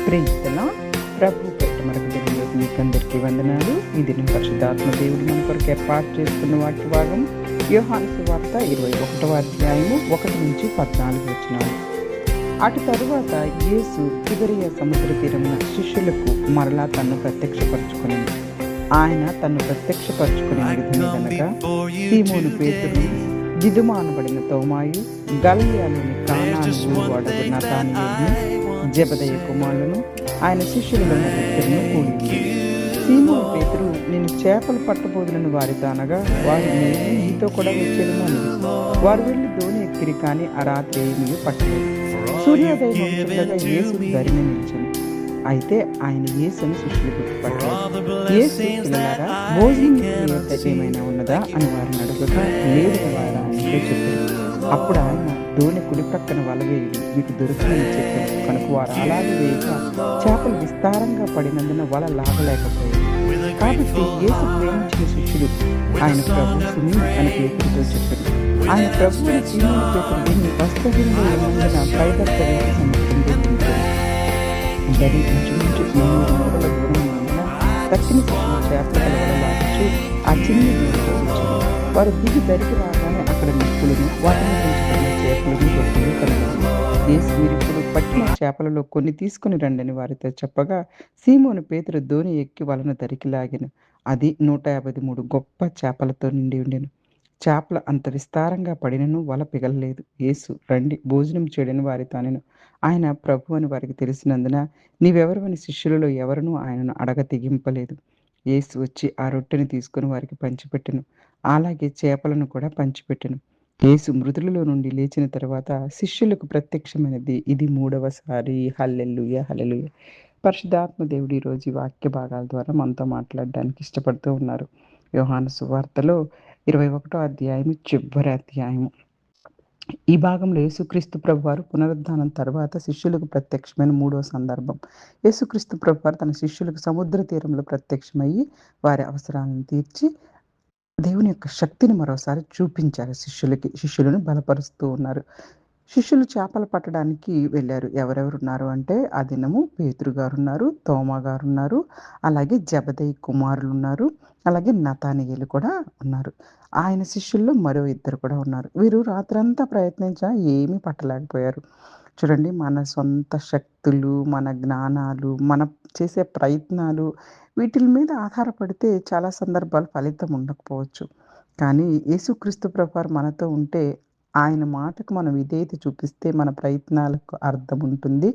ప్రేస్తలా ప్రభు పెట్ట మరొక దినంలోకి మీకందరికీ వందనాలు. ఈ దినం పరిశుద్ధాత్మ దేవుడు మన కొరకు ఏర్పాటు చేసుకున్న వాక్య భాగం యోహాను సువార్త 21వ అధ్యాయము 1 నుంచి 14 వచనాలు. అటు తరువాత యేసు తిబెరియ సముద్ర తీరమున శిష్యులకు మరలా తన్ను ప్రత్యక్షపరచుకునింది. ఆయన తన్ను ప్రత్యక్షపరచుకునే విధమేదనగా సీమోను పేతురు, దిదుమ అనబడిన తోమాయు, గలిలయలోని కానాను ఊరు అడుగు నతానయేలును, జెబెదయి కుమారులను, ఆయన శిష్యులలో ఇద్దరును కూడింది. సీమోను పేతురు, నేను చేపలు పట్టబోదునని వారితో అనగా, వారు నేను నీతో కూడా వచ్చేదను అన్నది. వారు వెళ్ళి దోణి ఎక్కిరి, కానీ ఆ రాత్రి ఏమీ పట్టలేదు. సూర్యోదయం అవుతుండగా యేసు ధరిని నిలిచింది. అయితే ఆయన యేసుని శిష్యులు గుర్తుపట్టారు. యేసు, పిల్లలారా, భోజనం ఏమైనా ఉన్నదా అని వారిని అడుగుగా, లేదు వారా అంటే చెప్పారు. అప్పుడు ఆయన, దోణి కుడి ప్రక్కన వల వేయుడి, మీకు దొరుకుతుందని చెప్పారు. కనుక వారు అలాగే వేయగా చేపలు విస్తారంగా పడినందున వల లాగలేకపోయారు. కాబట్టి యేసు ప్రేమించిన శిష్యుడు ఆయన ప్రభు సుమి అని పేతురుతో చెప్పారు. ఆయన ప్రభు సీమోను పేతురు దీన్ని వస్త్రహీనంగా ఉన్నందున పైదత్త వేసి సముద్రంలో దరి ఇంచుమించు 800 మూరల దూరం ఉన్నందున తక్కిన చేపల కలవలాడుచు ఆ చిన్ని దీనితో వచ్చారు. వారు దిగి దరికి రాగానే అక్కడ నిప్పులను, వాటిని పెంచుకున్న చేపలను, రొట్టెలు కలగాలి. యేసు, మీరిప్పుడు పట్టిన చేపలలో కొన్ని తీసుకుని రండని వారితో చెప్పగా, సీమోను పేతురు దోణి ఎక్కి వలను దరికి లాగెను. అది 153 గొప్ప చేపలతో నిండి ఉండెను. చేపలు అంత విస్తారంగా పడినను వల పిగలలేదు. యేసు, రండి భోజనం చేయడని వారితో అనెను. ఆయన ప్రభు అని వారికి తెలిసినందున, నీవెవరవని శిష్యులలో ఎవరునూ ఆయనను అడగ తెగింపలేదు. యేసు వచ్చి ఆ రొట్టెని తీసుకుని వారికి పంచిపెట్టెను. అలాగే చేపలను కూడా పంచిపెట్టెను. యేసు మృతులలో నుండి లేచిన తర్వాత శిష్యులకు ప్రత్యక్షమైనది ఇది 3వసారి. హల్లెలూయా, హల్లెలూయా. పరిశుద్ధాత్మ దేవుడు ఈరోజు ఈ వాక్య భాగాల ద్వారా మనతో మాట్లాడడానికి ఇష్టపడుతూ ఉన్నారు. యోహాను సువార్తలో 21వ అధ్యాయము చివరి అధ్యాయము. ఈ భాగంలో యేసుక్రీస్తు ప్రభువారు పునరుద్ధానం తర్వాత శిష్యులకు ప్రత్యక్షమైన 3వ సందర్భం. యేసుక్రీస్తు ప్రభువారు తన శిష్యులకు సముద్ర తీరంలో ప్రత్యక్షమయ్యి వారి అవసరాలను తీర్చి దేవుని యొక్క శక్తిని మరోసారి చూపించారు. శిష్యులను బలపరుస్తూ ఉన్నారు. శిష్యులు చేపలు పట్టడానికి వెళ్ళారు. ఎవరెవరున్నారు అంటే, ఆ దినము పేతురు గారున్నారు, తోమా గారున్నారు, అలాగే జెబెదయి కుమారులున్నారు, అలాగే నతానయేలు కూడా ఉన్నారు. ఆయన శిష్యుల్లో మరో ఇద్దరు కూడా ఉన్నారు. వీరు రాత్రంతా ప్రయత్నించినా ఏమీ పట్టలేకపోయారు. చూడండి, మన సొంత శక్తులు, మన జ్ఞానాలు, మన చేసే ప్రయత్నాలు, వీటిల మీద ఆధారపడితే చాలా సందర్భాలు ఫలితం ఉండకపోవచ్చు. కానీ యేసుక్రీస్తు ప్రభువారు మనతో ఉంటే, ఆయన మాటకు మనం విధేయత చూపిస్తే మన ప్రయత్నాలకు అర్థం ఉంటుంది.